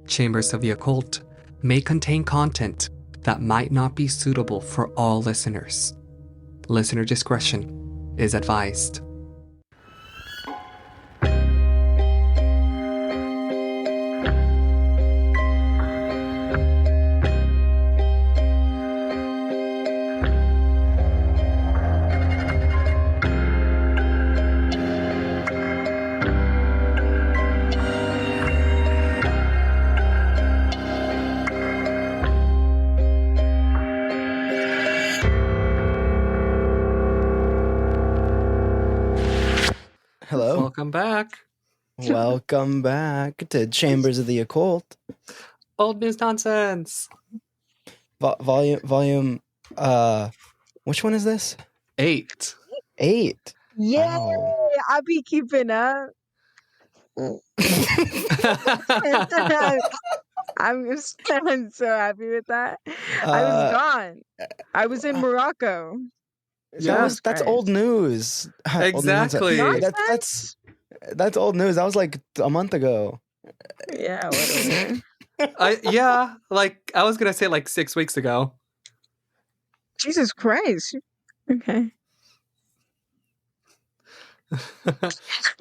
Chambers of the Occult may contain content that might not be suitable for all listeners. Listener discretion is advised. Hello. Welcome back. Welcome back to Chambers of the Occult. Old news nonsense. Volume, which one is this? 8. 8. Yay! Wow. I'll be keeping up. I'm so happy with that. I was gone. I was in Morocco. Yes, That's old news. Exactly. Old news. That's old news. That was like a month ago. Yeah, whatever. I was gonna say like 6 weeks ago. Jesus Christ. Okay.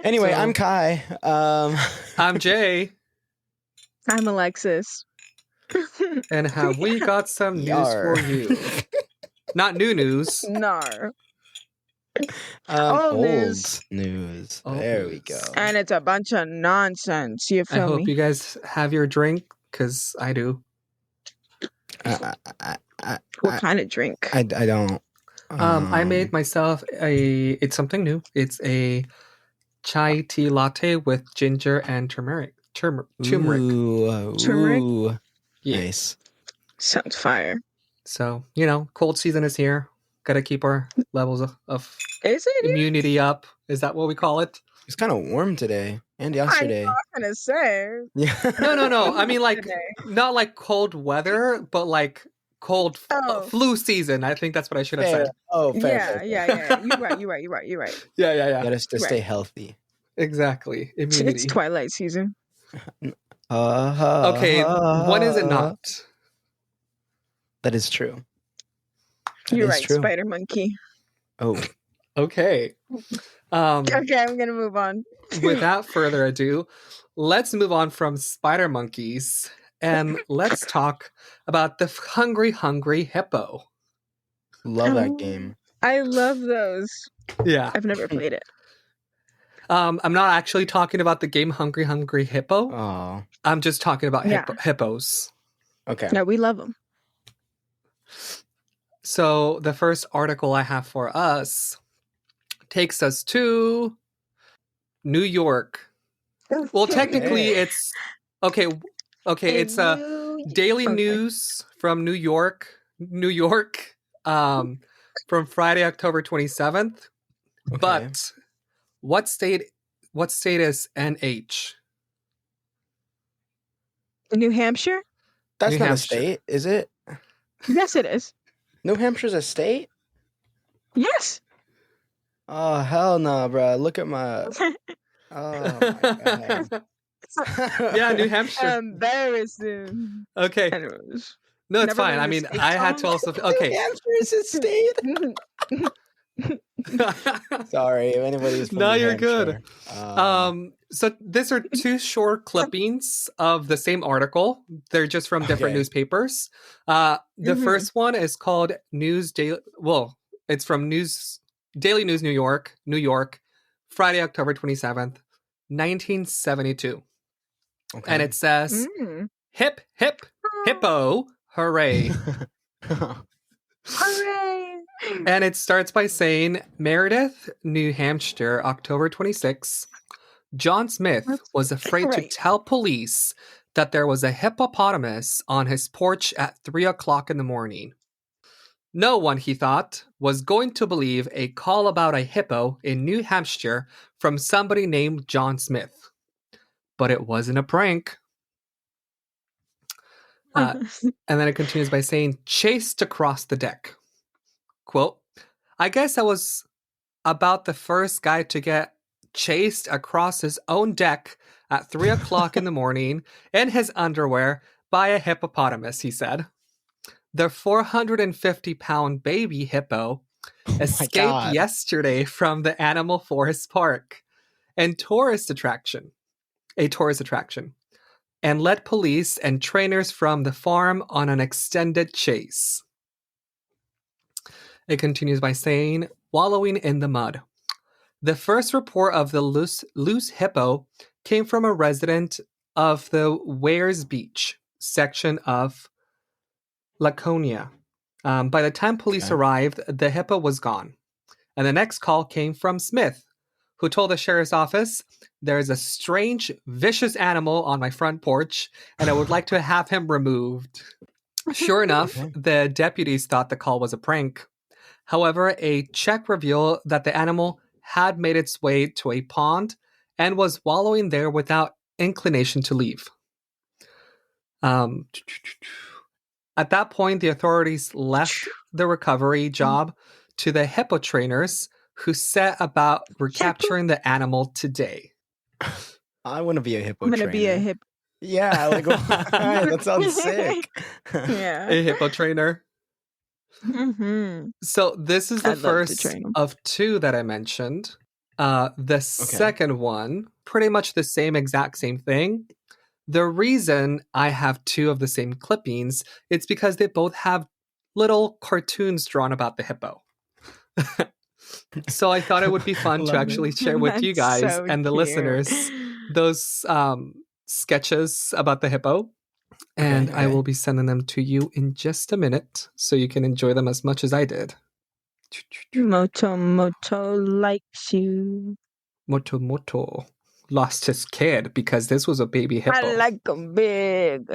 Anyway, So- I'm Kai. I'm Jay, I'm Alexis. and have we got some news Yar. for you? Not new news. Nar. Old news. news. Old There we news. go. And it's a bunch of nonsense. You I feel hope me? you guys have your drink, because I do. What kind of drink? I don't. I made myself it's something new. It's a chai tea latte with ginger and turmeric. Turmeric. Turmeric? Ooh. Yeah. Nice. Sounds fire. So, cold season is here. Got to keep our levels of Is it? immunity up. Is that what we call it? It's kind of warm today and yesterday. I'm not gonna say. Yeah. No. I mean, like, Today. not like cold weather, but like cold Oh. flu season. I think that's what I should have Fair. said. Oh, fair. Yeah. You're right. Yeah. Get us to Right. stay healthy. Exactly. Immunity. It's Twilight season. Okay, when is it not? That is true. That You're is right, true. Spider Monkey. Okay. Okay, I'm gonna move on. Without further ado, let's move on from spider monkeys and let's talk about the hungry hippo. Love that game. I love those. Yeah. I've never played it. I'm not actually talking about the game Hungry Hippo. Oh, I'm just talking about Yeah. hippos. okay. No, we love them. So the first article I have for us takes us to New York. Well, technically Okay. it's okay. It's Daily News from New York, from Friday, October 27th. Okay. But what state is NH? New Hampshire? That's New not Hampshire. a state, is it? Yes, it is. New Hampshire's a state? Yes. Oh, hell no, bro. Look at my. Oh, my God. Yeah, New Hampshire. Embarrassing. Okay. Anyways. No, it's Never fine. learned I the mean, state I had to song? also New okay. Hampshire is a state? Sorry, if anybody's from No, New you're good. Hampshire. So these are two short clippings of the same article. They're just from different Okay. newspapers. The Mhm. first one is called News Daily. Well, it's from Daily News New York, Friday, October 27th, 1972. Okay. And it says, Mm. hip, hippo, hooray. Hooray! And it starts by saying, Meredith, New Hampshire, October 26. John Smith was afraid to right. tell police that there was a hippopotamus on his porch at 3 o'clock in the morning. No one, he thought, was going to believe a call about a hippo in New Hampshire from somebody named John Smith. But it wasn't a prank. And then it continues by saying, chased across the deck. Quote, I guess I was about the first guy to get chased across his own deck at 3 o'clock in the morning in his underwear by a hippopotamus, he said. The 450-pound baby hippo escaped yesterday from the Animal Forest Park and a tourist attraction, and led police and trainers from the farm on an extended chase. It continues by saying, wallowing in the mud. The first report of the loose hippo came from a resident of the Wares Beach section of Laconia. By the time police arrived, the hippo was gone. And the next call came from Smith, who told the sheriff's office, there's a strange, vicious animal on my front porch, and I would like to have him removed. Sure enough, the deputies thought the call was a prank. However, a check revealed that the animal had made its way to a pond and was wallowing there without inclination to leave. At that point, the authorities left the recovery job to the hippo trainers, who set about recapturing the animal today. I want to be a hippo I'm trainer. gonna be a hippo. Yeah, like, that sounds sick. Yeah. A hippo trainer. Mm-hmm. So this is the first of two that I mentioned. The second one, pretty much the exact same thing. The reason I have two of the same clippings, it's because they both have little cartoons drawn about the hippo. So I thought it would be fun to actually share with you guys and the listeners those sketches about the hippo. And I will be sending them to you in just a minute so you can enjoy them as much as I did. Moto likes you. Moto lost his kid because this was a baby hippo. I like him big.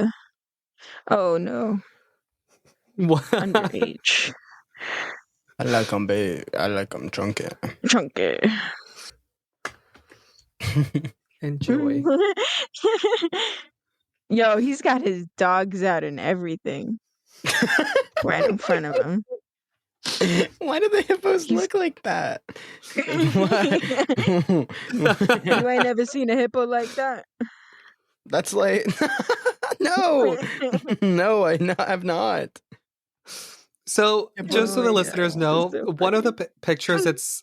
Oh no. Underage. I like him big. I like him chunky. Chunky. Enjoy. Yo, he's got his dogs out and everything. Right in front of him. Why do the hippos look like that? You ain't never seen a hippo like that? That's like... No! No, I've not. So, just so the listeners know, one of the pictures, it's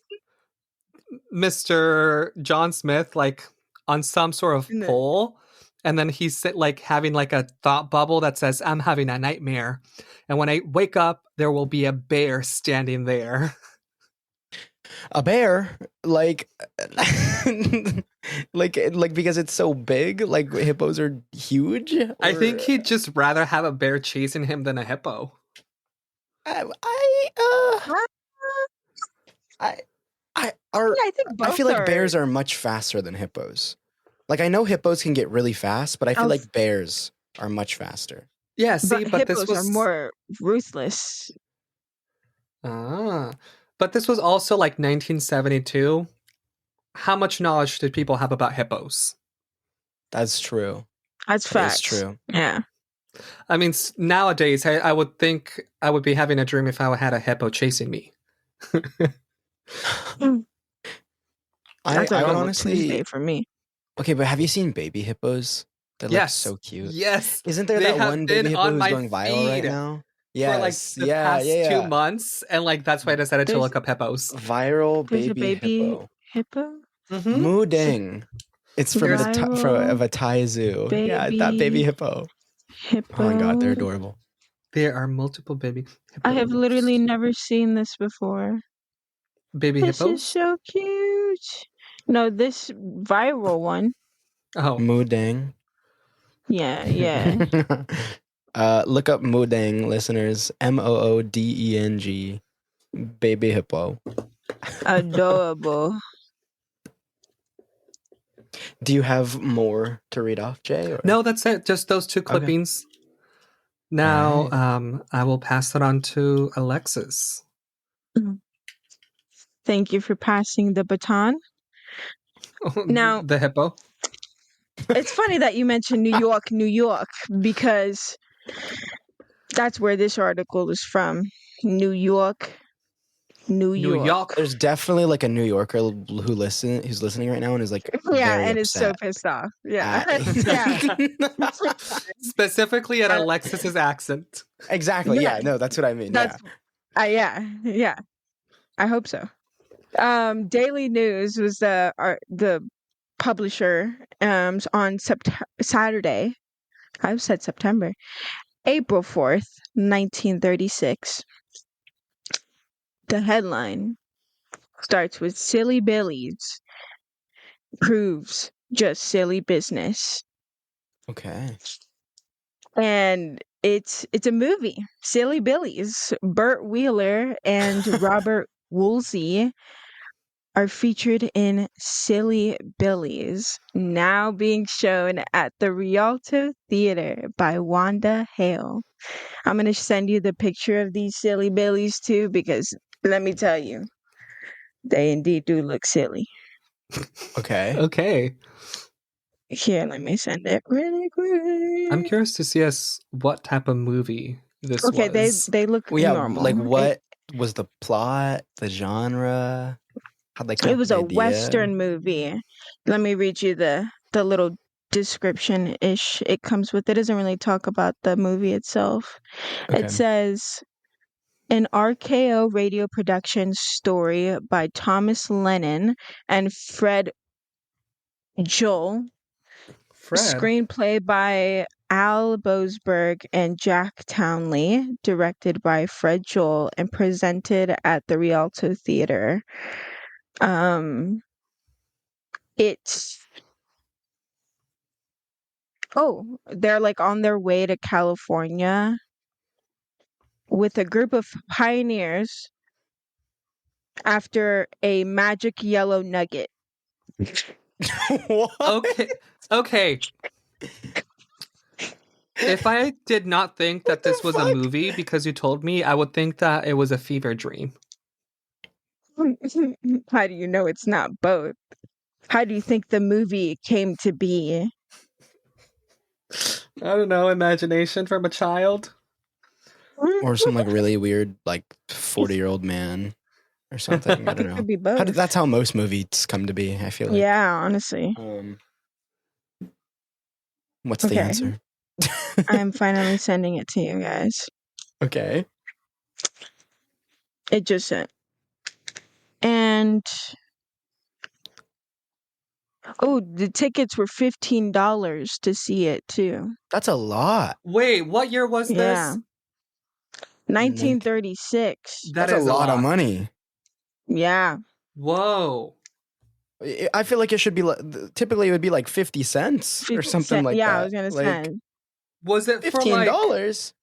Mr. John Smith, like, on some sort of pole, and then he's like having like a thought bubble that says, I'm having a nightmare. And when I wake up, there will be a bear standing there. A bear? Like, like because it's so big? Like, hippos are huge? Or... I think he'd just rather have a bear chasing him than a hippo. I feel like bears are much faster than hippos. Like, I know hippos can get really fast, but I feel like bears are much faster. Yeah, see, but hippos this was are more ruthless. But this was also like 1972. How much knowledge did people have about hippos? That's true. That's facts. That's true. Yeah. I mean, nowadays, I would think I would be having a dream if I had a hippo chasing me. That's I like honestly Tuesday for me. Okay, but have you seen baby hippos? They look so cute. Yes. Isn't there that one baby hippo who's going viral right now? For like the past 2 months, and like that's why I decided to look up hippos. Viral baby hippo. Mm-hmm. Mooding. It's from a Thai zoo. Yeah, that baby hippo. Oh my god, they're adorable. There are multiple baby hippos. I have literally never seen this before. Baby hippos? This is so cute. No, this viral one. Oh. Mooding. Yeah. Look up Mooding, listeners. Moodeng. Baby hippo. Adorable. Do you have more to read off, Jay? Or? No, that's it. Just those two clippings. Okay. Now, I will pass it on to Alexis. Thank you for passing the baton. Now, the hippo. It's funny that you mentioned New York, because that's where this article is from. New York. New York. There's definitely like a New Yorker who's listening right now and is like very and upset. is so pissed off. Yeah. Specifically at Alexis's accent. Exactly. Yeah, no, that's what I mean. That's yeah. I hope so. Daily News was the publisher on Saturday. I've said September. April 4th, 1936. The headline starts with Silly Billies proves just silly business. Okay. And it's a movie. Silly Billies. Burt Wheeler and Robert Woolsey are featured in Silly Billies, now being shown at the Rialto Theater by Wanda Hale. I'm going to send you the picture of these Silly Billies too, because let me tell you, they indeed do look silly. Okay. Here, let me send it really quick. I'm curious to see what type of movie this was. Okay, they look normal. Like what was the plot, the genre? How'd they come It was up a with the idea? Western movie. Let me read you the little description-ish it comes with. It doesn't really talk about the movie itself. Okay. It says, an RKO radio production story by Thomas Lennon and Fred Joel. Screenplay by Al Boasberg and Jack Townley, directed by Fred Joel and presented at the Rialto Theater. They're like on their way to California with a group of pioneers after a magic yellow nugget. What? Okay. If I did not think that this was a movie because you told me, I would think that it was a fever dream. How do you know it's not both? How do you think the movie came to be? I don't know, imagination from a child? Or some like really weird like 40-year-old man or something. I don't know. Could be both. That's how most movies come to be, I feel like. Yeah, honestly. What's the answer? I'm finally sending it to you guys. Okay. It just sent. And the tickets were $15 to see it too. That's a lot. Wait, what year was this? Yeah. 1936. That's a lot of money. Yeah. Whoa. I feel like it should be typically it would be like 50 cents or something like that. Yeah, I was gonna say. Was it for $15?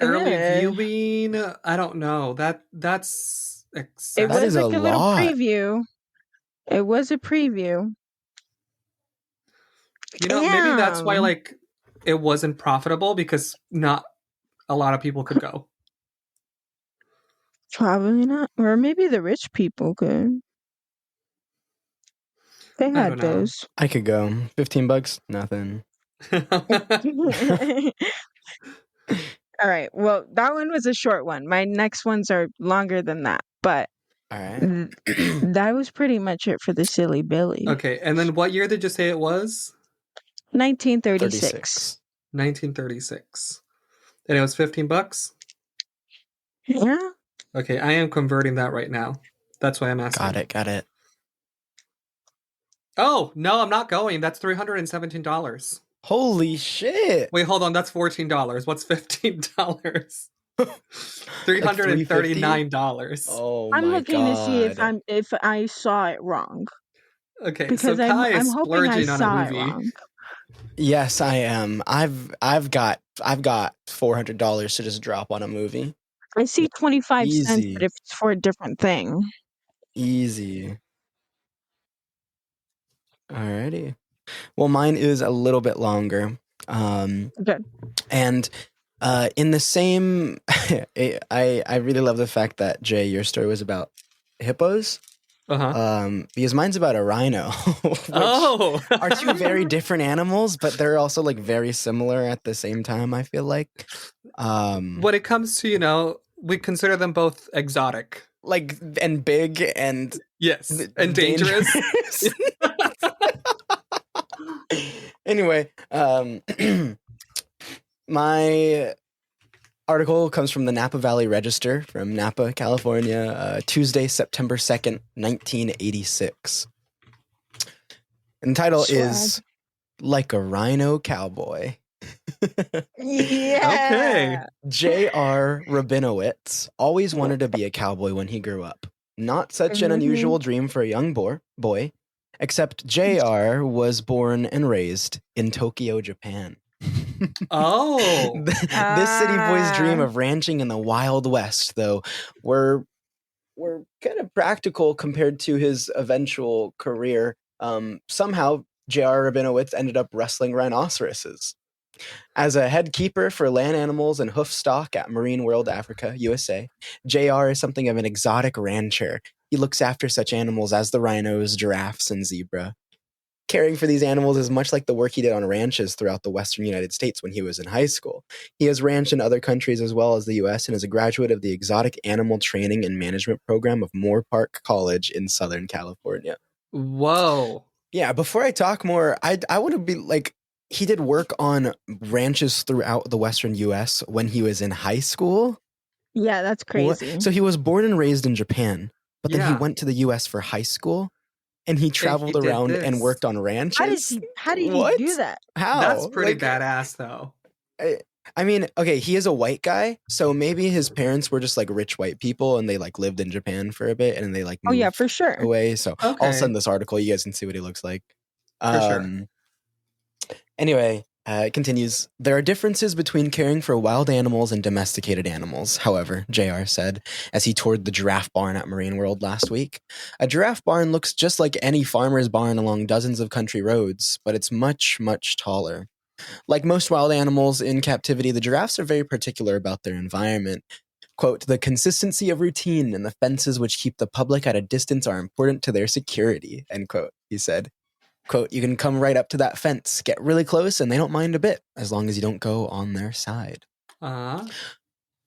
Early viewing? I don't know. That's excessive. It was That is like a a little lot. preview. It was a preview. You know, maybe that's why like it wasn't profitable because not a lot of people could go. Probably not. Or maybe the rich people could. They had those. I could go. $15? Nothing. All right. Well, that one was a short one. My next ones are longer than that. But all right. That was pretty much it for the Silly Billy. Okay. And then what year did you say it was? 1936. 1936. And it was $15? Yeah. Okay. I am converting that right now. That's why I'm asking. Got it. Oh, no, I'm not going. That's $317. Holy shit. Wait, hold on. That's $14. What's $15? $339. Oh, I'm my looking to see if I saw it wrong. Okay, because so Kai is I'm hoping I splurging on saw a it movie. wrong. Yes, I am. I've got $400 to just drop on a movie. I see 25 cents, Easy. but if it's for a different thing. Easy. Alrighty. Well, mine is a little bit longer. Okay. And in the same, I really love the fact that Jay, your story was about hippos. Because mine's about a rhino. Are two very different animals, but they're also like very similar at the same time, I feel like. When it comes to, we consider them both exotic. like and big and yes, and dangerous. Anyway, my article comes from the Napa Valley Register from Napa, California, Tuesday, September 2nd, 1986. And the title is Like a Rhino Cowboy. Yeah. Okay. J.R. Rabinowitz always wanted to be a cowboy when he grew up. Not such an unusual dream for a young boy, except J.R. was born and raised in Tokyo, Japan. Oh. This city boy's dream of ranching in the Wild West, though, were kind of practical compared to his eventual career. Somehow, J.R. Rabinowitz ended up wrestling rhinoceroses. As a head keeper for land animals and hoof stock at Marine World Africa, USA, JR is something of an exotic rancher. He looks after such animals as the rhinos, giraffes, and zebra. Caring for these animals is much like the work he did on ranches throughout the western United States when he was in high school. He has ranched in other countries as well as the US and is a graduate of the Exotic Animal Training and Management Program of Moore Park College in Southern California. Whoa. Yeah, before I talk more, I want to be like, he did work on ranches throughout the western US when he was in high school. Yeah, that's crazy. So he was born and raised in Japan, but then he went to the US for high school and he traveled around and worked on ranches. How did he do that? How? That's pretty badass though. I mean, okay, he is a white guy, so maybe his parents were just like rich white people and they like lived in Japan for a bit and then they like moved for sure. away. So I'll send this article, you guys can see what he looks like. For sure. Anyway, it continues. There are differences between caring for wild animals and domesticated animals, however, JR said, as he toured the giraffe barn at Marine World last week. A giraffe barn looks just like any farmer's barn along dozens of country roads, but it's much, much taller. Like most wild animals in captivity, the giraffes are very particular about their environment. Quote, the consistency of routine and the fences which keep the public at a distance are important to their security, end quote, he said. Quote, you can come right up to that fence, get really close, and they don't mind a bit, as long as you don't go on their side.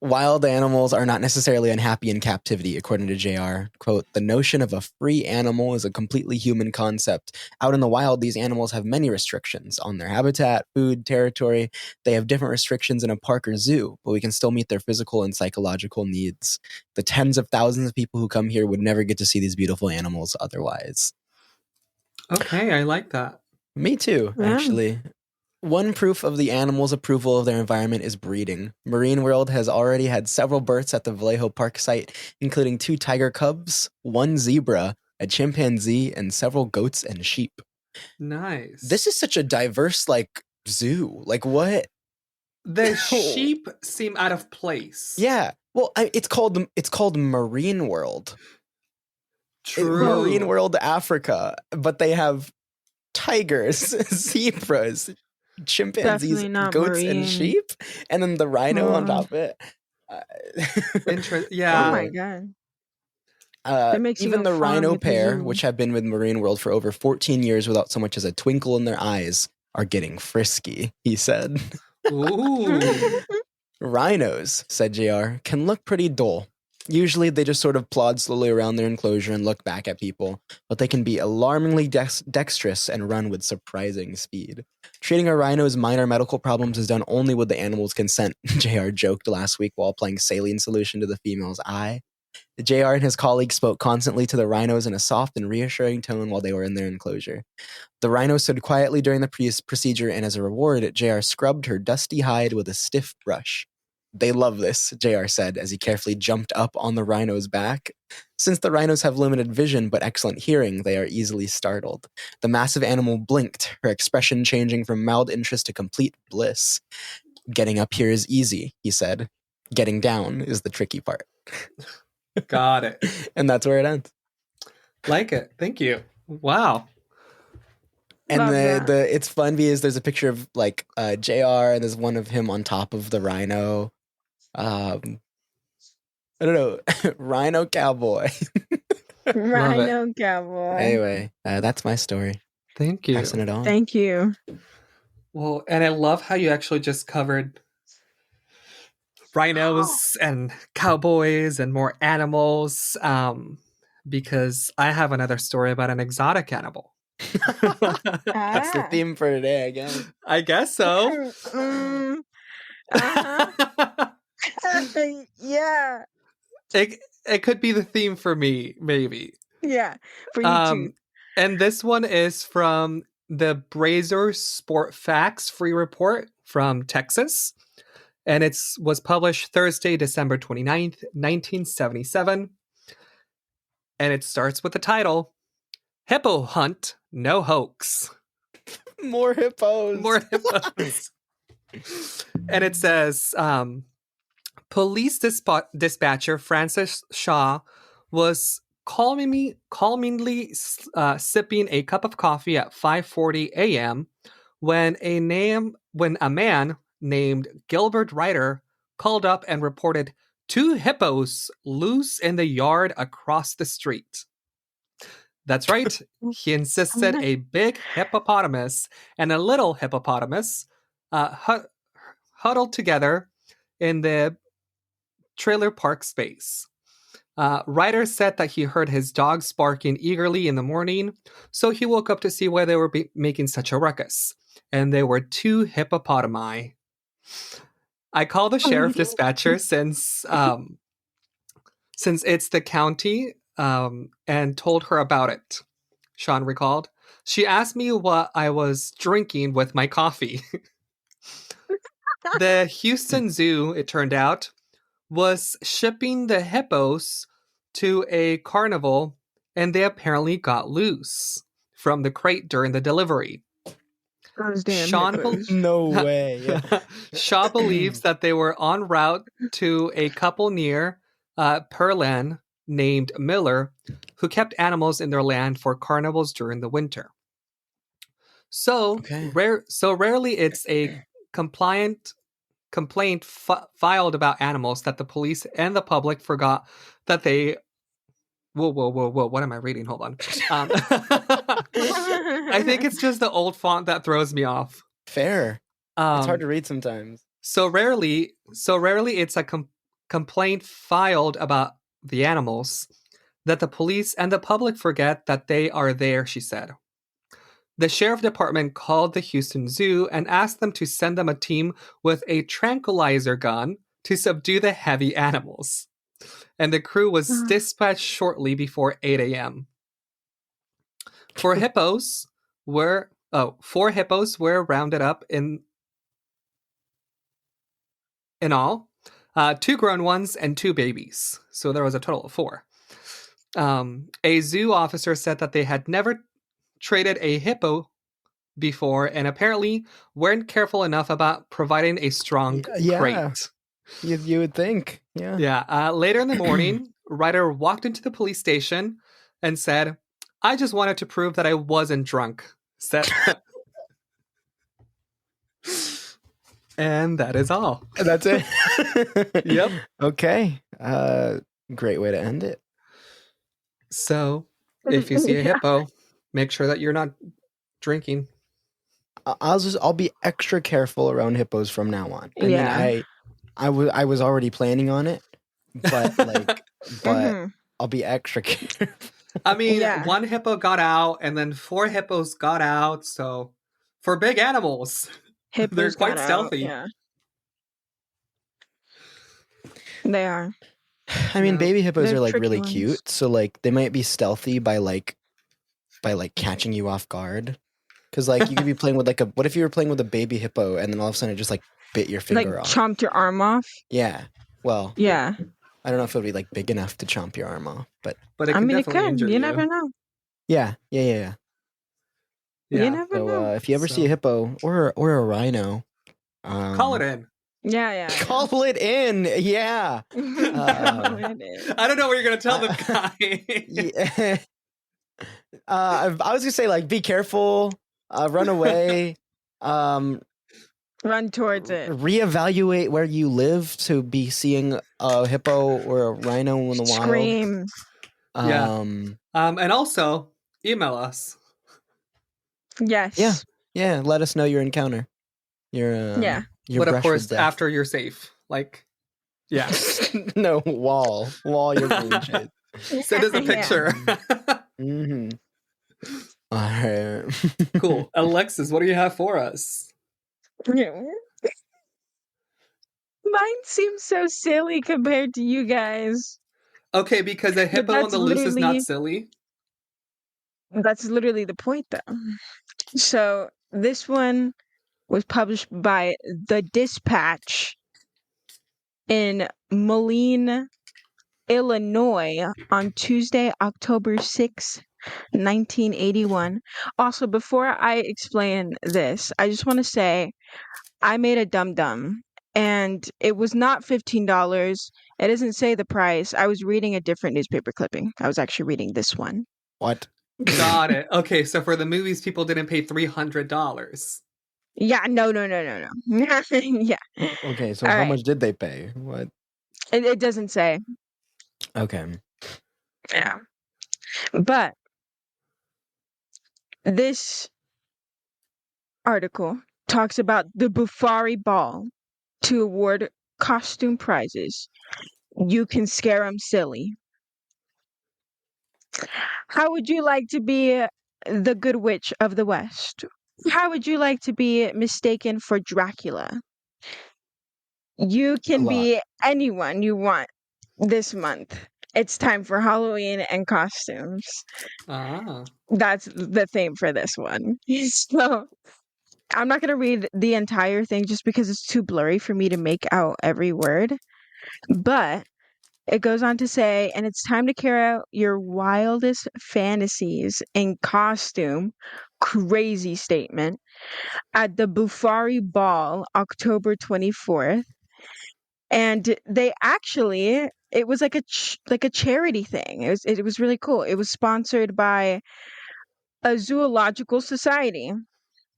Wild animals are not necessarily unhappy in captivity, according to JR. Quote, the notion of a free animal is a completely human concept. Out in the wild, these animals have many restrictions on their habitat, food, territory. They have different restrictions in a park or zoo, but we can still meet their physical and psychological needs. The tens of thousands of people who come here would never get to see these beautiful animals otherwise. Okay, I like that. Me too, actually. One proof of the animals' approval of their environment is breeding. Marine World has already had several births at the Vallejo Park site, including 2 tiger cubs, 1 zebra, a chimpanzee, and several goats and sheep. Nice. This is such a diverse, like, zoo. Like, what? The sheep seem out of place. Yeah. Well, it's called Marine World. True. Marine World Africa, but they have tigers, zebras, chimpanzees, goats, and sheep, and then the rhino on top of it. Yeah. Oh my god. Even the rhino pair, which have been with Marine World for over 14 years without so much as a twinkle in their eyes, are getting frisky, he said. Ooh. Rhinos, said JR, can look pretty dull. Usually they just sort of plod slowly around their enclosure and look back at people, but they can be alarmingly dexterous and run with surprising speed. Treating a rhino's minor medical problems is done only with the animal's consent, JR joked last week while applying saline solution to the female's eye. JR and his colleagues spoke constantly to the rhinos in a soft and reassuring tone while they were in their enclosure. The rhino stood quietly during the procedure, and as a reward, JR scrubbed her dusty hide with a stiff brush. They love this, JR said as he carefully jumped up on the rhino's back. Since the rhinos have limited vision but excellent hearing, they are easily startled. The massive animal blinked, her expression changing from mild interest to complete bliss. Getting up here is easy, he said. Getting down is the tricky part. Got it. And that's where it ends. Like it. Thank you. Wow. And it's fun because there's a picture of like JR and there's one of him on top of the rhino. I don't know. Rhino cowboy. Rhino cowboy. Anyway, that's my story. Thank you. Passing it on. Thank you. Well, and I love how you actually just covered rhinos and cowboys and more animals. Because I have another story about an exotic animal. That's the theme for today, I guess. I guess so. Yeah. It could be the theme for me, maybe. Yeah, for you too. And this one is from the Brazier Sport Facts Free Report from Texas. And it was published Thursday, December 29th, 1977. And it starts with the title, Hippo Hunt, No Hoax. More hippos. More hippos. And it says, police dispatcher Francis Shaw was calmingly sipping a cup of coffee at 5:40 a.m. when a man named Gilbert Ryder called up and reported 2 hippos loose in the yard across the street. That's right. He insisted a big hippopotamus and a little hippopotamus huddled together in the trailer park space. Ryder said that he heard his dogs barking eagerly in the morning, so he woke up to see why they were making such a ruckus. And they were 2 hippopotami. I called the sheriff dispatcher since it's the county and told her about it, Sean recalled. She asked me what I was drinking with my coffee. The Houston Zoo, it turned out, was shipping the hippos to a carnival, and they apparently got loose from the crate during the delivery. No way. Shaw believes that they were en route to a couple near Pearland named Miller, who kept animals in their land for carnivals during the winter. So rarely it's a complaint filed about animals that the police and the public forgot that they. Whoa! What am I reading? Hold on. I think it's just the old font that throws me off. Fair. It's hard to read sometimes. So rarely it's a complaint filed about the animals that the police and the public forget that they are there, she said. The sheriff department called the Houston Zoo and asked them to send them a team with a tranquilizer gun to subdue the heavy animals. And the crew was dispatched shortly before 8 a.m. 4 hippos were rounded up in all. 2 grown ones and 2 babies. So there was a total of 4. A zoo officer said that they had never traded a hippo before and apparently weren't careful enough about providing a strong crate. You would think. Yeah. Later in the morning, Ryder walked into the police station and said, I just wanted to prove that I wasn't drunk. And that is all. That's it? Yep. Okay. Great way to end it. So, if you see a hippo, make sure that you're not drinking. I'll be extra careful around hippos from now on. I mean, I was already planning on it, but I'll be extra careful. I mean, 1 hippo got out, and then 4 hippos got out. So, for big animals, they're quite stealthy. They are. I mean, baby hippos are like really cute, so like they might be stealthy by catching you off guard. Because like you could be playing with what if you were playing with a baby hippo and then all of a sudden it just like bit your finger off, chomped your arm off? Yeah. Well. Yeah. I don't know if it would be like big enough to chomp your arm off, but it could definitely injure you. You never know. Yeah. You never know. If you ever see a hippo or a rhino, call it in. Yeah. Call it in. Yeah. I don't know what you're gonna tell the guy. I was gonna say be careful, run away, run towards it. Reevaluate where you live to be seeing a hippo or a rhino in the wild. Scream. And also email us. Yes. Yeah. Let us know your encounter. But of course, after you're safe. Yeah. No, wall. You're being chased. Send us a picture. Mm-hmm. All right. Cool. Alexis, what do you have for us? Mine seems so silly compared to you guys. Okay, because a hippo on the loose is not silly. That's literally the point, though. So this one was published by The Dispatch in Moline, Illinois on Tuesday, October 6th, 1981. Also, before I explain this, I just want to say I made a dum-dum and it was not $15. It doesn't say the price. I was reading a different newspaper clipping. I was actually reading this one. What? Got it. Okay, so for the movies, people didn't pay $300. Yeah, no. Yeah. Okay, so All how right. much did they pay? What? It doesn't say. Okay. Yeah. But this article talks about the Boofari Ball to award costume prizes. You can scare them silly. How would you like to be the Good Witch of the West? How would you like to be mistaken for Dracula? You A can lot. be anyone you want this month. It's time for Halloween and costumes. That's the theme for this one. So I'm not going to read the entire thing just because it's too blurry for me to make out every word. But it goes on to say, and it's time to carry out your wildest fantasies in costume. Crazy statement. At the Boofari Ball, October 24th. And they actually, it was like a charity thing. It was really cool. It was sponsored by a zoological society.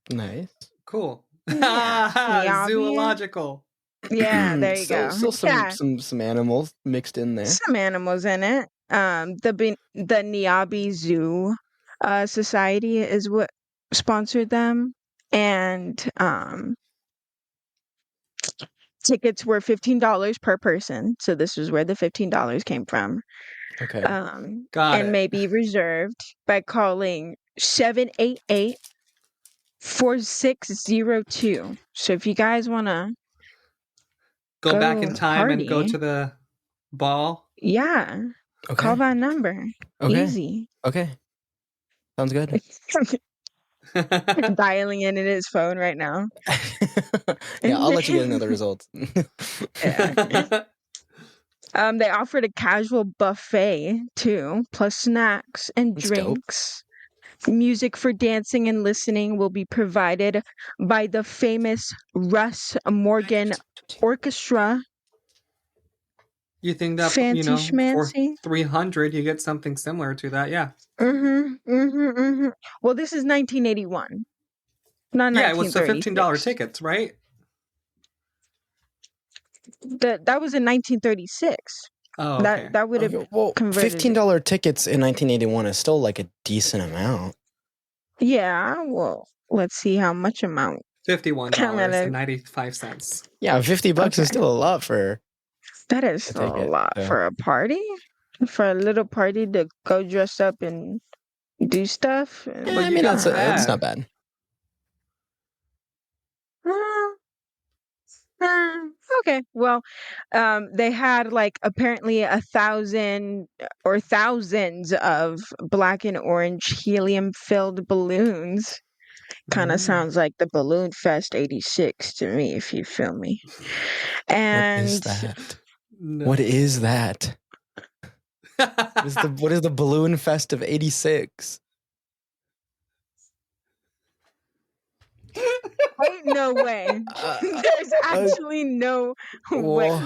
Nice. Cool. Yeah. Zoological. Yeah, there you go. Still Yeah. some animals mixed in there. Some animals in it. The Niabi Zoo Society is what sponsored them, and tickets were $15 per person. So this is where the $15 came from. Okay. Got and it. may be reserved by calling 788-4602. So if you guys want to go back in time party, and go to the ball. Yeah. Okay. Call that number. Okay. Easy. Okay. Sounds good. Dialing in his phone right now. Yeah, I'll let you guys know the results. Yeah. They offered a casual buffet too, plus snacks and That's dope. drinks. Music for dancing and listening will be provided by the famous Russ Morgan Orchestra. You think that, Fancy for schmancy? 300 you get something similar to that, yeah. Well, this is 1981, not 1936. Yeah, it was the $15 tickets, right? That was in 1936. Oh, okay. That would have converted. $15 tickets in 1981 is still like a decent amount. Yeah, well, let's see how much amount. $51.95. Yeah, $50 is still a lot for. That is still a lot for a party, for a little party to go dress up and do stuff. Yeah, I mean that's not bad. Okay, well, they had like apparently 1,000 or thousands of black and orange helium-filled balloons. Kind of sounds like the Balloon Fest '86 to me, if you feel me. And what is that? No. What is that? What is the Balloon Fest of '86? Wait, no way. There's actually no way.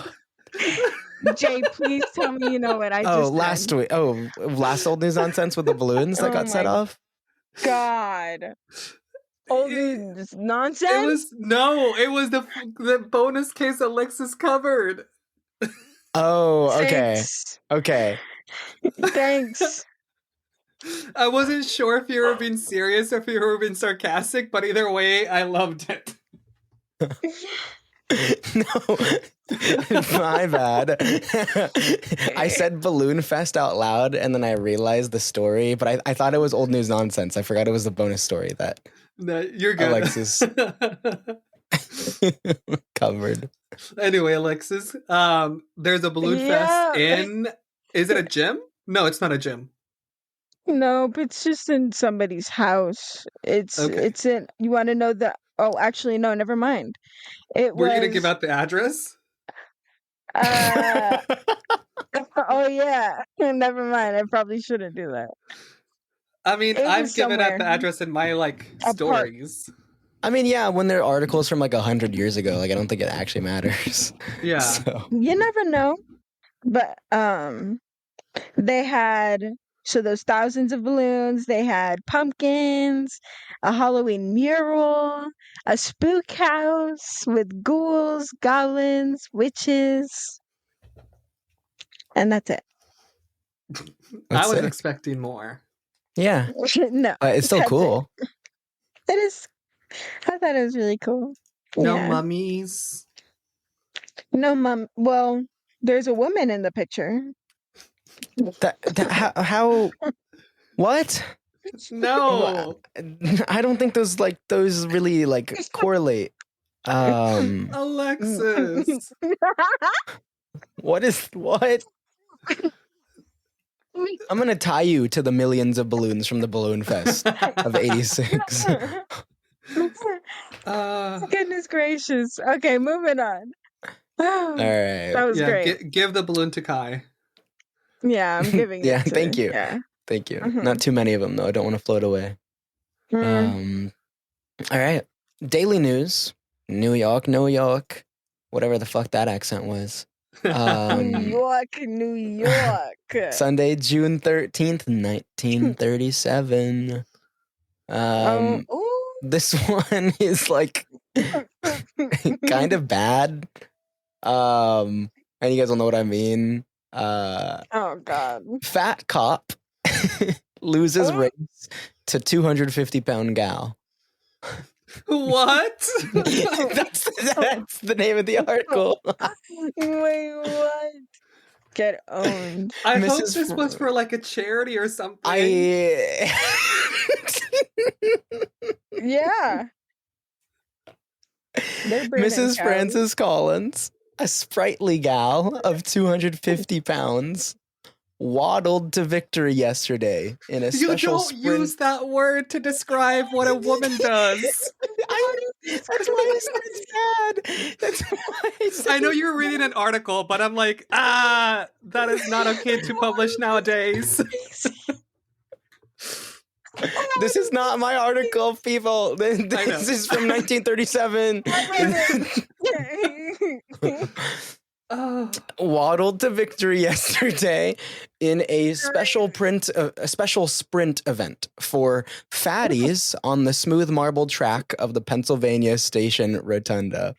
Jay, please tell me you know what I just said. Last old news nonsense with the balloons that got set off? God. Old news nonsense? It was the bonus case Alexis covered. Oh, okay. Thanks. Okay. Thanks. I wasn't sure if you were being serious or if you were being sarcastic, but either way, I loved it. No, my bad. I said Balloon Fest out loud, and then I realized the story, but I thought it was old news nonsense. I forgot it was the bonus story that No, you're good. Alexis covered. Anyway, Alexis, there's a Balloon Fest in... Is it a gym? No, it's not a gym. Nope, it's just in somebody's house. It's in. You want to know the? Oh, actually, no. Never mind. Were you gonna give out the address? Oh yeah. Never mind. I probably shouldn't do that. I mean, I've given out the address in my stories. Park. I mean, yeah, when there are articles from 100 years ago, I don't think it actually matters. Yeah. So. You never know. But they had those thousands of balloons, they had pumpkins, a Halloween mural, a spook house with ghouls, goblins, witches. And that's it. I was expecting more. Yeah. No. It's still cool. It is. I thought it was really cool. No mummies. No mum. Well, there's a woman in the picture. How? What? No. I don't think those really correlate. Alexis. What? I'm gonna tie you to the millions of balloons from the Balloon Fest of '86. Goodness gracious. Okay, moving on. All right. That was great. Give the balloon to Kai. Yeah, I'm giving it. Yeah, thank you. Yeah. Thank you. Mm-hmm. Not too many of them, though. I don't want to float away. All right. Daily news. New York. Whatever the fuck that accent was. New York. Sunday, June 13th, 1937. This one is kind of bad. And you guys will know what I mean. Oh God. Fat cop loses race to 250-pound gal. What? that's the name of the article. Wait, what? Get owned. I hope this was for a charity or something. Yeah. Mrs. Frances Collins, a sprightly gal of 250 pounds, waddled to victory yesterday in a special sprint. You don't use that word to describe what a woman does. That's why I said sad. I know you're reading an article, but I'm that is not okay to publish nowadays. This is not my article, people. This is from 1937. Waddled to victory yesterday in a special sprint event for fatties on the smooth marble track of the Pennsylvania Station Rotunda.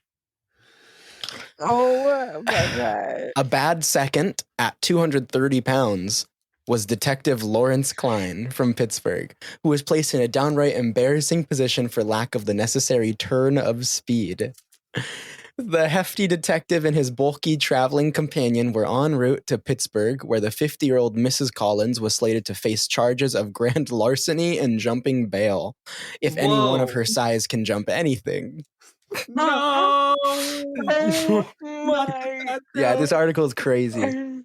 Oh my God. A bad second at 230 pounds was Detective Lawrence Klein from Pittsburgh, who was placed in a downright embarrassing position for lack of the necessary turn of speed. The hefty detective and his bulky traveling companion were en route to Pittsburgh, where the 50-year-old Mrs. Collins was slated to face charges of grand larceny and jumping bail, if any one of her size can jump anything. No! Oh my God. Yeah, this article is crazy.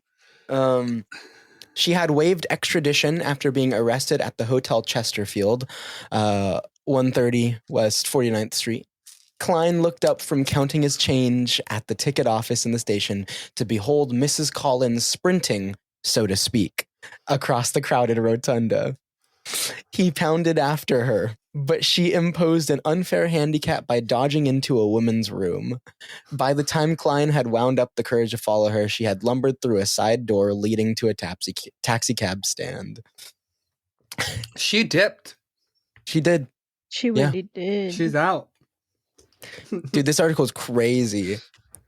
She had waived extradition after being arrested at the Hotel Chesterfield, 130 West 49th Street. Klein looked up from counting his change at the ticket office in the station to behold Mrs. Collins sprinting, so to speak, across the crowded rotunda. He pounded after her, but she imposed an unfair handicap by dodging into a woman's room. By the time Klein had wound up the courage to follow her, she had lumbered through a side door leading to a taxi cab stand. She dipped. She did. She really did. She's out. Dude, this article is crazy.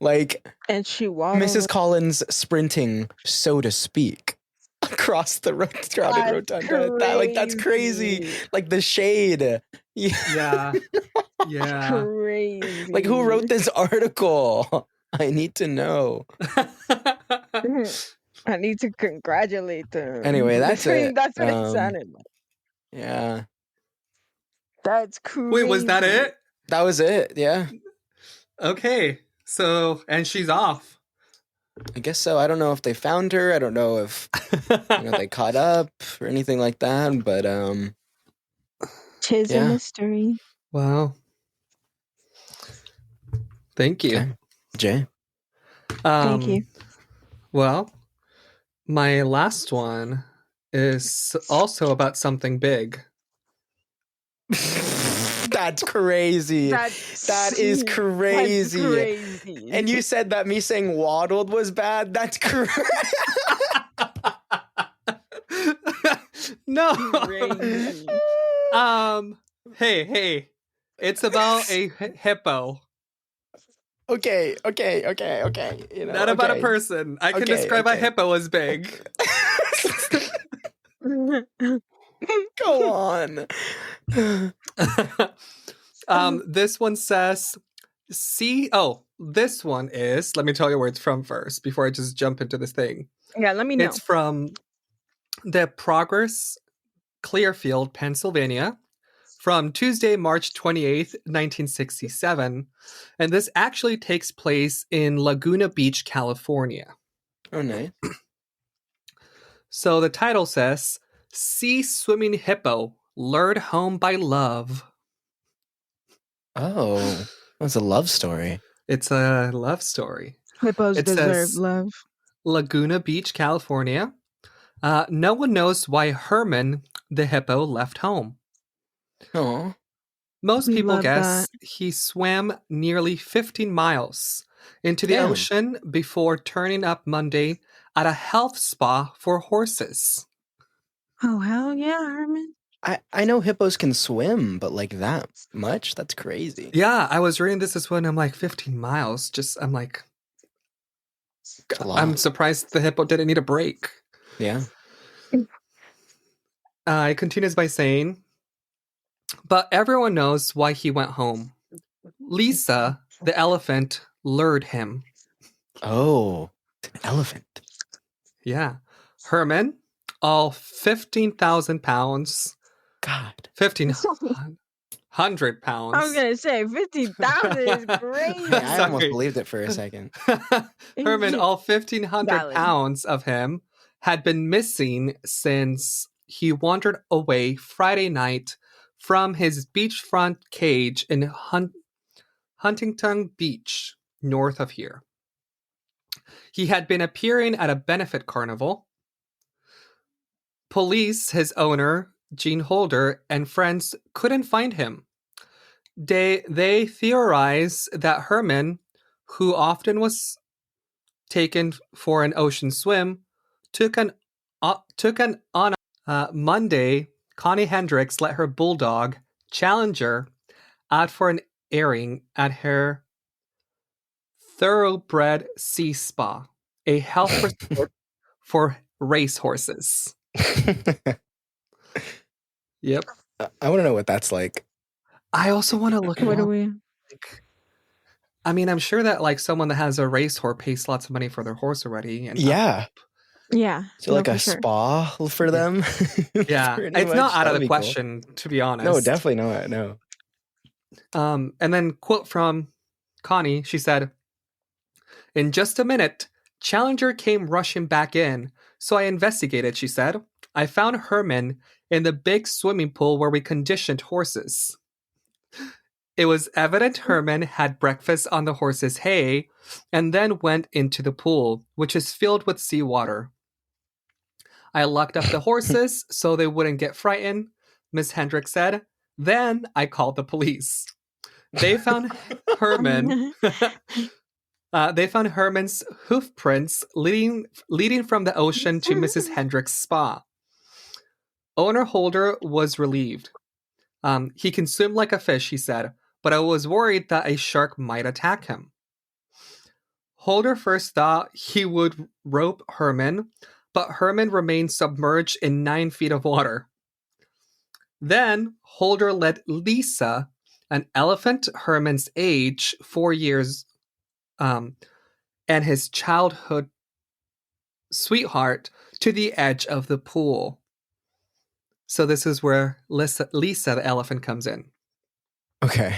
And she waddled. Mrs. Collins sprinting, so to speak, across the crowded rotunda. That's crazy. The shade. Yeah. That's crazy. Like, who wrote this article? I need to know. I need to congratulate them. Anyway, that's it. That's what it sounded like. Yeah. That's crazy. Wait, was that it? That was it, yeah. Okay. So, and she's off. I guess so. I don't know if they found her. I don't know if they caught up or anything like that, but Tis a mystery. Wow. Thank you. Okay. Jay. Thank you. Well, my last one is also about something big. That's crazy. That is crazy. That's crazy. And you said that me saying waddled was bad? That's crazy. No. Crazy. Hey. It's about a hippo. Okay. Not about a person. I can describe a hippo as big. Go on. This one says, this one is, let me tell you where it's from first before I just jump into this thing. Yeah, let me know. It's from the Progress, Clearfield, Pennsylvania, from Tuesday, March 28th, 1967. And this actually takes place in Laguna Beach, California. Oh, nice. So the title says, Sea Swimming Hippo Lured Home by Love. Oh, that's a love story. It's a love story. Hippos deserve love. Laguna Beach, California. No one knows why Herman, the hippo, left home. Oh, Most people guess he swam nearly 15 miles into the ocean before turning up Monday at a health spa for horses. Oh, hell yeah, Herman. I know hippos can swim, but like that much? That's crazy. Yeah, I was reading this as well, and I'm like, 15 miles? I'm like, I'm surprised the hippo didn't need a break. Yeah. It continues by saying, but everyone knows why he went home. Lisa, the elephant, lured him. Oh, it's an elephant. Yeah. Herman, all 15,000 pounds. God. 1,500 pounds. I was going to say, 15,000 is crazy. I almost believed it for a second. Herman, all 1,500 pounds of him had been missing since he wandered away Friday night from his beachfront cage in Huntington Beach, north of here. He had been appearing at a benefit carnival. Police, his owner, Gene Holder, and friends couldn't find him. They theorize that Herman, who often was taken for an ocean swim, took on Monday. Connie Hendricks let her bulldog, Challenger, out for an airing at her Thoroughbred Sea Spa, a health resort for racehorses. Yep. I want to know what that's like. I also want to look at What do we? I mean, I'm sure that like someone that has a racehorse pays lots of money for their horse already. And Yeah. So like a spa for them? Yeah. It's not out of the question, to be honest. No, definitely not. No. And then quote from Connie, she said, in just a minute, Challenger came rushing back in. So I investigated, she said. I found Herman in the big swimming pool where we conditioned horses. It was evident Herman had breakfast on the horse's hay and then went into the pool, which is filled with seawater. I locked up the horses so they wouldn't get frightened, Miss Hendricks said. Then I called the police. They found Herman. They found Herman's hoof prints leading from the ocean to Mrs. Hendricks' spa. Owner Holder was relieved. He can swim like a fish, he said, but I was worried that a shark might attack him. Holder first thought he would rope Herman, but Herman remained submerged in 9 feet of water. Then Holder led Lisa, an elephant Herman's age, 4 years, and his childhood sweetheart, to the edge of the pool. So this is where Lisa the elephant comes in. Okay.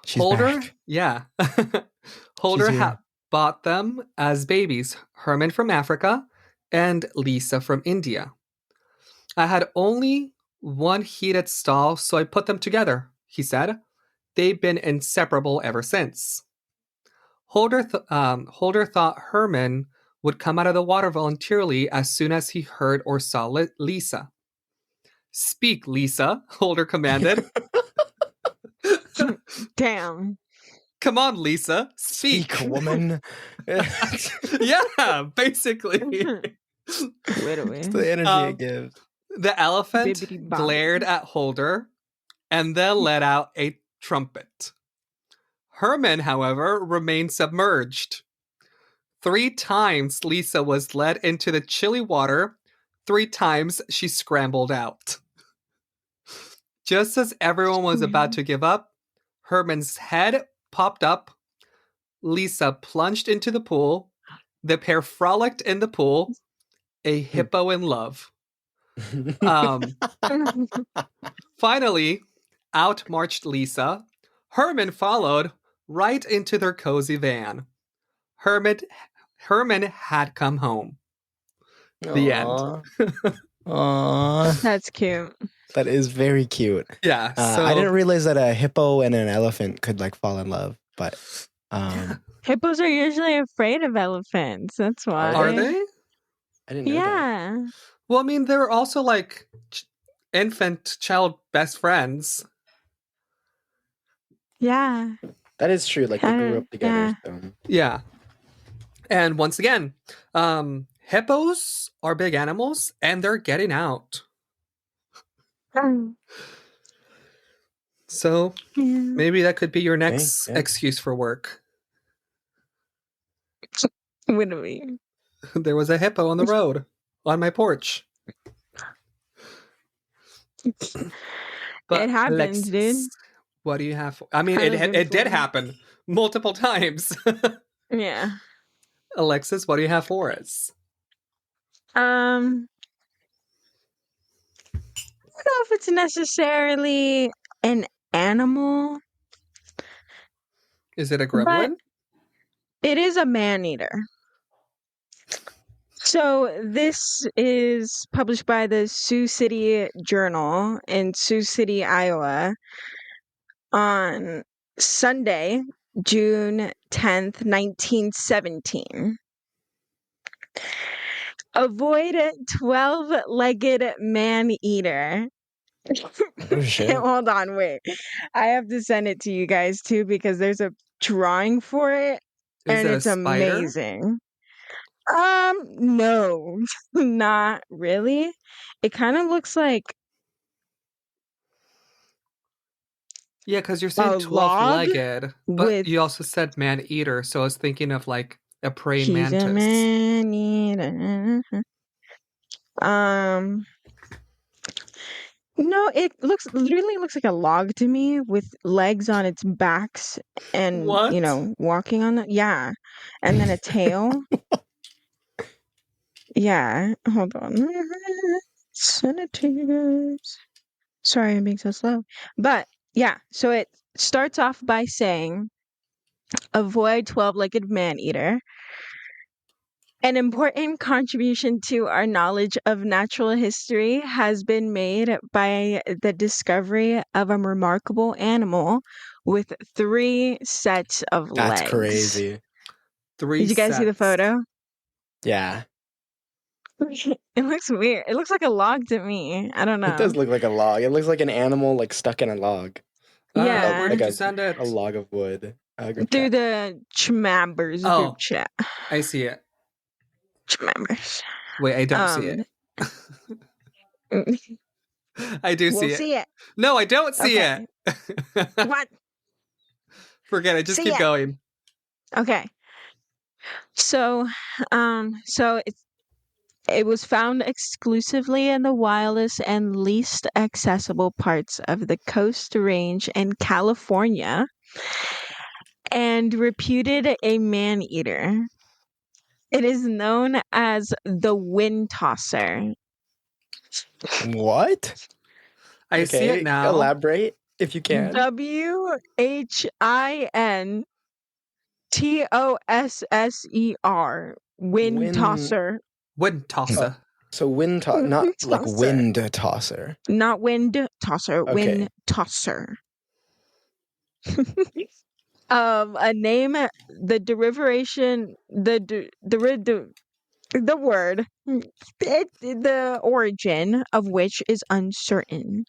She's Holder, back. yeah. Holder bought them as babies, Herman from Africa and Lisa from India. I had only one heated stall, so I put them together, he said. They've been inseparable ever since. Holder thought Herman would come out of the water voluntarily as soon as he heard or saw Lisa. Speak, Lisa, Holder commanded. Damn. Come on, Lisa. Speak, woman. Yeah, basically. It's the energy it gives. The elephant glared at Holder and then let out a trumpet. Herman, however, remained submerged. 3 times Lisa was led into the chilly water. 3 times she scrambled out. Just as everyone was about to give up, Herman's head popped up. Lisa plunged into the pool. The pair frolicked in the pool. A hippo in love. Finally, out marched Lisa. Herman followed right into their cozy van. Herman had come home. The end. Aww. That's cute. That is very cute. Yeah. I didn't realize that a hippo and an elephant could like fall in love, but hippos are usually afraid of elephants. That's why. Are they? I didn't know that. Well, I mean, they're also like infant child best friends. Yeah. That is true. Like they grew up together. Yeah. So. Yeah. And once again, hippos are big animals and they're getting out. So maybe that could be your next excuse for work. What do we? There was a hippo on the road on my porch. But it happens, dude. What do you have? I mean, it did happen multiple times. Yeah. Alexis, what do you have for us? I don't know if it's necessarily an animal. Is it a gremlin? It is a man-eater. So this is published by the Sioux City Journal in Sioux City, Iowa on Sunday, June 10th, 1917. Avoid 12-legged man-eater. Oh, shit. Hold on, wait. I have to send it to you guys too because there's a drawing for it and it's amazing. No, not really. It kind of looks like because you're saying 12-legged, but you also said man-eater, so I was thinking of like a praying mantis. A man-eater. No, it literally looks like a log to me with legs on its backs and walking on the and then a tail. Yeah, hold on. Send it to you guys. Sorry, I'm being so slow. But yeah, so it starts off by saying, avoid 12-legged man-eater. An important contribution to our knowledge of natural history has been made by the discovery of a remarkable animal with 3 sets of legs. That's crazy. 3 Did you guys see the photo? Yeah. It looks weird. It looks like a log to me. I don't know. It does look like a log. It looks like an animal like stuck in a log. Yeah. Where did you send it? A log of wood. Through the Chmabbers group chat. I see it. Chmabbers. Wait, I don't see it. I do see it. See it. No, I don't see it. What? Forget it. Just keep going. Okay. So it's It was found exclusively in the wildest and least accessible parts of the Coast Range in California and reputed a man-eater. It is known as the wind tosser. What? I see it now. Elaborate if you can. WHINTOSSER. Wind tosser. Wind tosser. So wind tosser, not like wind tosser. Not wind tosser, Okay. wind tosser. A name, the derivation, the word, the origin of which is uncertain.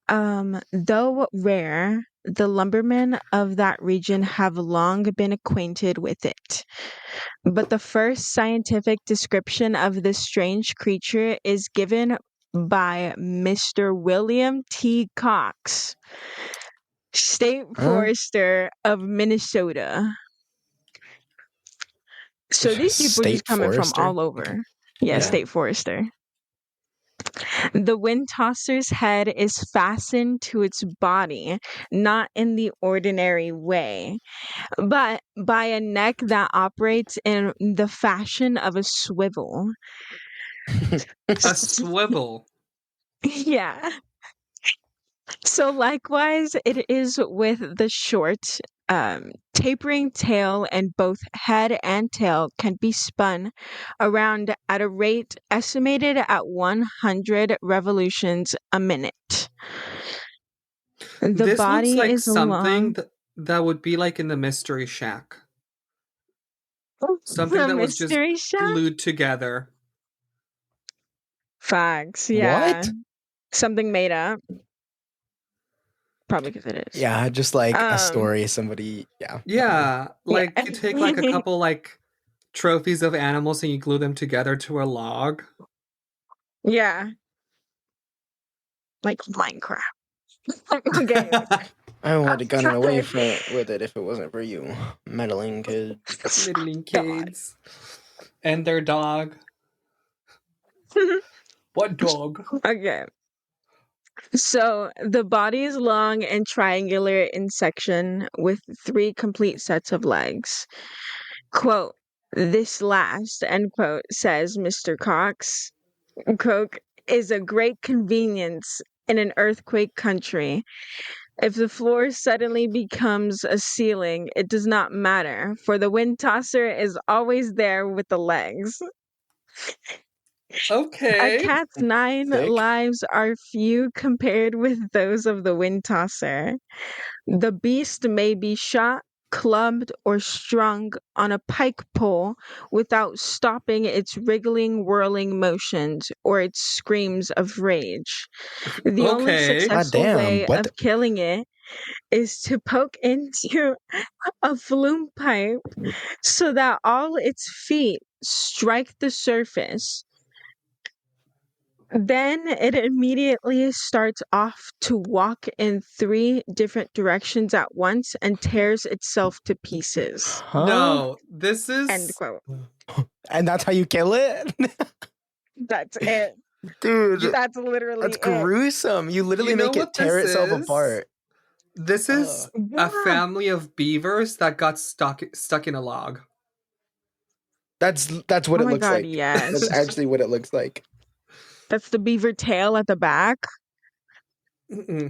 Though rare, the lumbermen of that region have long been acquainted with it. But the first scientific description of this strange creature is given by Mr. William T. Cox, State Forester of Minnesota. So these people State just coming Forester? from all over. Yeah, State Forester. The wind tosser's head is fastened to its body, not in the ordinary way, but by a neck that operates in the fashion of a swivel. A swivel. Yeah. So likewise, it is with the short, tapering tail, and both head and tail can be spun around at a rate estimated at 100 revolutions a minute. This body looks like is something long. that would be like in the Mystery Shack. Something The that was just Mystery Shack? glued together. Facts, yeah. What? Something made up. Probably because it is. Yeah, just like a story somebody, Yeah, like you take like a couple like trophies of animals and you glue them together to a log. Yeah. Like Minecraft. Okay. I would have gotten away with it if it wasn't for you, meddling kids. Meddling kids. And their dog. What dog? Okay. So the body is long and triangular in section with 3 complete sets of legs. Quote, this last, end quote, says Mr. Cox, quote, is a great convenience in an earthquake country. If the floor suddenly becomes a ceiling, it does not matter, for the wind tosser is always there with the legs. Okay. A cat's 9 lives are few compared with those of the wind tosser. The beast may be shot, clubbed, or strung on a pike pole without stopping its wriggling, whirling motions or its screams of rage. The only successful way of killing it is to poke into a flume pipe so that all its feet strike the surface. Then it immediately starts off to walk in 3 different directions at once and tears itself to pieces. No, this is... End quote. And that's how you kill it? That's it. Dude. That's literally That's gruesome. You literally make it tear itself apart. This is a family of beavers that got stuck in a log. That's what it looks like. Yes. That's actually what it looks like. That's the beaver tail at the back.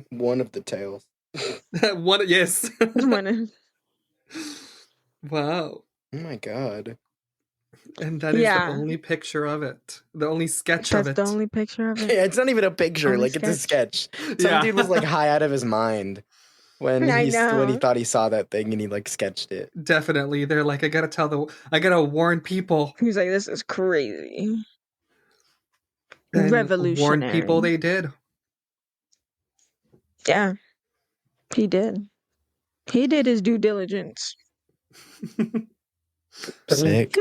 One of the tails. Yes. Wow. Oh my god. And that is the only picture of it. The only sketch of it. That's the only picture of it. Yeah, it's not even a picture. Only it's a sketch. Some dude was like high out of his mind when he thought he saw that thing and he like sketched it. Definitely. They're like, I gotta warn people. He's like, this is crazy. And revolutionary. Warn people they did. Yeah. He did. He did his due diligence. Sick.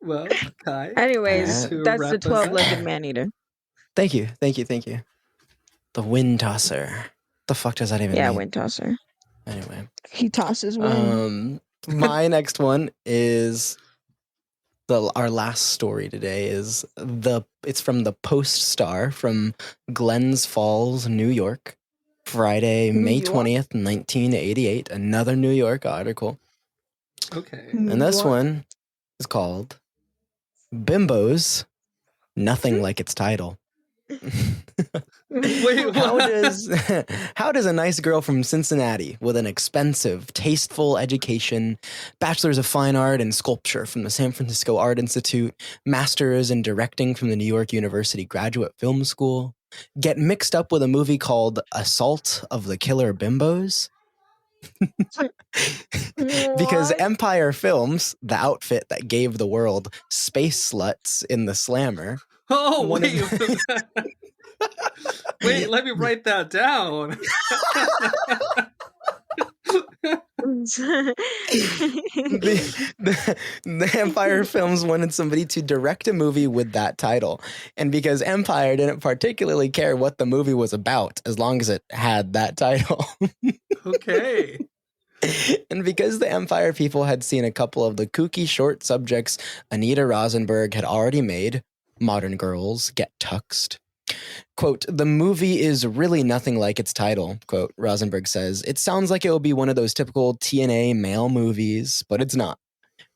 Well, Kai. Anyways, that's the 12-legged man-eater. Thank you. The wind tosser. The fuck does that even mean? Yeah, wind tosser. Anyway. He tosses wind. My next one is Our last story today is it's from the Post Star from Glens Falls, New York, Friday, New May York? 20th, 1988. Another New York article. Okay. New And this York? one is called Bimbos, Nothing Like Its Title. Wait, how does a nice girl from Cincinnati with an expensive, tasteful education, bachelor's of fine art and sculpture from the San Francisco Art Institute, master's in directing from the New York University Graduate Film School, get mixed up with a movie called Assault of the Killer Bimbos? Because What? Empire Films, the outfit that gave the world space sluts in the Slammer. Oh, wait. Wait, let me write that down. the Empire Films wanted somebody to direct a movie with that title. And because Empire didn't particularly care what the movie was about, as long as it had that title. Okay. And because the Empire people had seen a couple of the kooky short subjects Anita Rosenberg had already made, Modern Girls Get Tuxed. Quote, the movie is really nothing like its title, quote, Rosenberg says. It sounds like it will be one of those typical TNA male movies, but it's not.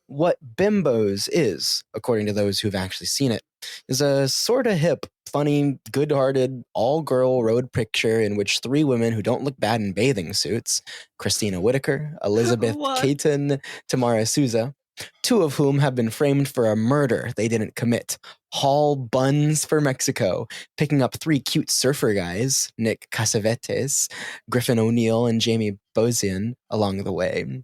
What Bimbos is, according to those who've actually seen it, is a sort of hip, funny, good-hearted, all-girl road picture in which three women who don't look bad in bathing suits, Christina Whitaker, Elizabeth Caton, Tamara Souza, two of whom have been framed for a murder they didn't commit, haul buns for Mexico, picking up three cute surfer guys, Nick Casavetes, Griffin O'Neill, and Jamie Bozian, along the way.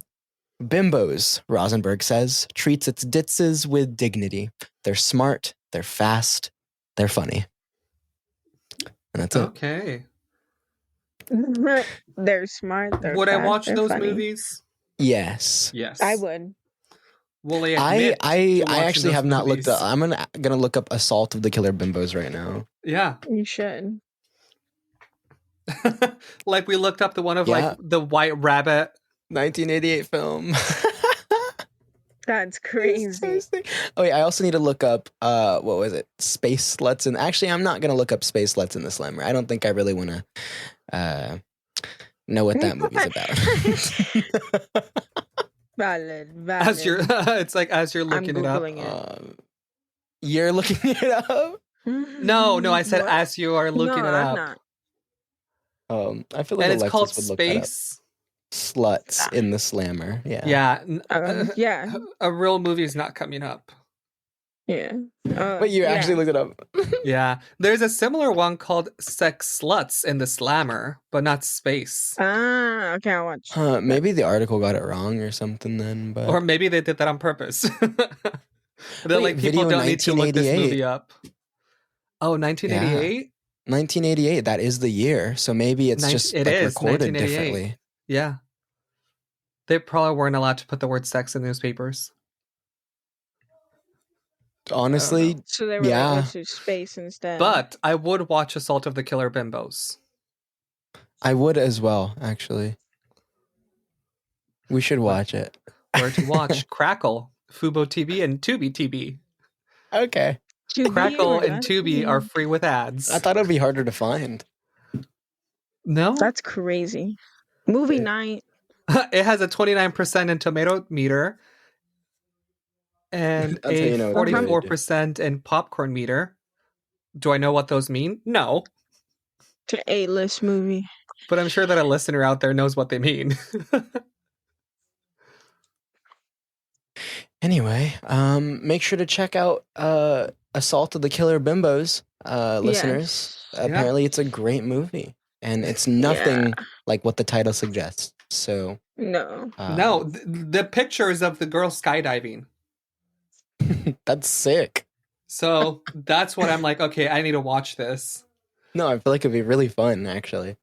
Bimbos, Rosenberg says, treats its ditzes with dignity. They're smart, they're fast, they're funny. And that's it. Okay. They're smart. They're would fast, I watch they're those funny. movies? Yes. Yes. I would. Will I actually have not looked up. I'm gonna look up Assault of the Killer Bimbos right now. Yeah. You should. Like we looked up the one of like the White Rabbit. 1988 film. That's crazy. Oh yeah, I also need to look up what was it? Space Sluts. And actually, I'm not gonna look up Space Sluts in the Slammer. I don't think I really want to know what that movie's about. Valid. As you're, it's like as you're looking it up. You're looking it up? No, I said What? as you are looking it up. I feel like and it's Alexis called would look that up. Space Sluts in the Slammer. Yeah. Yeah. Yeah. A real movie is not coming up. Yeah. But you actually looked it up. Yeah. There's a similar one called Sex Sluts in the Slammer, but not Space. Okay, I'll watch. Maybe the article got it wrong or something then. But or maybe they did that on purpose. That like people don't need to look this movie up. Oh, 1988? 1988, that is the year. So maybe it's just recorded differently. Yeah. They probably weren't allowed to put the word sex in newspapers. Honestly, so they were like, let's do Space instead. But I would watch Assault of the Killer Bimbos. I would as well, actually. We should watch it. Where to watch? Crackle, Fubo TV, and Tubi TV. Okay. Crackle and Tubi are free with ads. I thought it would be harder to find. No? That's crazy. Movie night. It has a 29% in tomato meter and a 44% in popcorn meter. Do I know what those mean? No. It's an A-list movie. But I'm sure that a listener out there knows what they mean. Anyway, make sure to check out Assault of the Killer Bimbos, listeners. Apparently it's a great movie. And it's nothing like what the title suggests. So no, the pictures of the girl skydiving. That's sick. So that's what I'm like. Okay, I need to watch this. No, I feel like it'd be really fun, actually.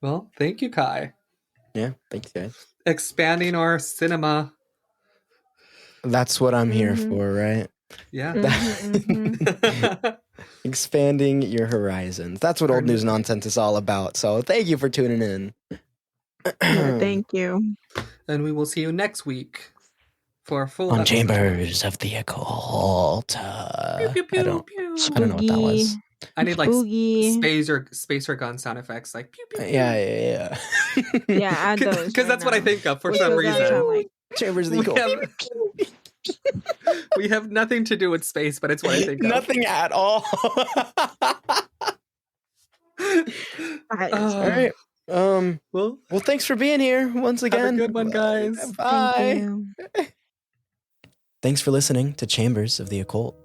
Well, thank you, Kai. Yeah, thanks, guys. Expanding our cinema. That's what I'm here for, right? Yeah. Expanding your horizons. That's what Old News Nonsense is all about. So thank you for tuning in. Thank you. And we will see you next week. for a full on episode. Chambers of the Occult. Pew, pew, pew, I don't know what that Spooky. was. I need like Spooky. spacer gun sound effects, like pew pew pew. Yeah. Yeah, add those. Because that's what I think of for What's some those that reason. sound like? Chambers of the Occult. We have nothing to do with space, but it's what I think of. Nothing at all. All right. Well, thanks for being here once again. Have a good one, guys. Bye. Thanks for listening to Chambers of the Occult.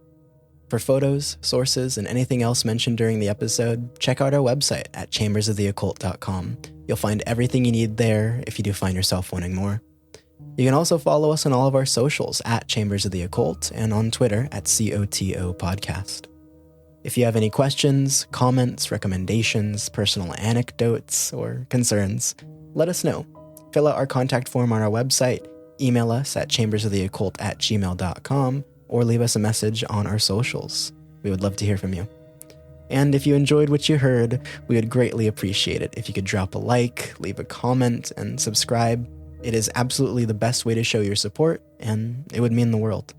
For photos, sources, and anything else mentioned during the episode, check out our website at chambersoftheoccult.com. You'll find everything you need there if you do find yourself wanting more. You can also follow us on all of our socials at Chambers of the Occult and on Twitter at COTO Podcast. If you have any questions, comments, recommendations, personal anecdotes, or concerns, let us know. Fill out our contact form on our website, email us at chambersoftheoccult@gmail.com, or leave us a message on our socials. We would love to hear from you. And if you enjoyed what you heard, we would greatly appreciate it if you could drop a like, leave a comment, and subscribe. It is absolutely the best way to show your support, and it would mean the world.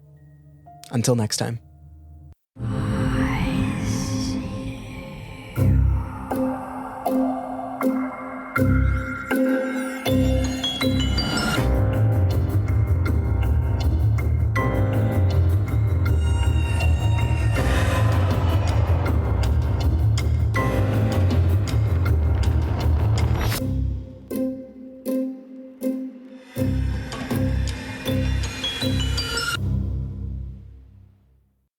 Until next time.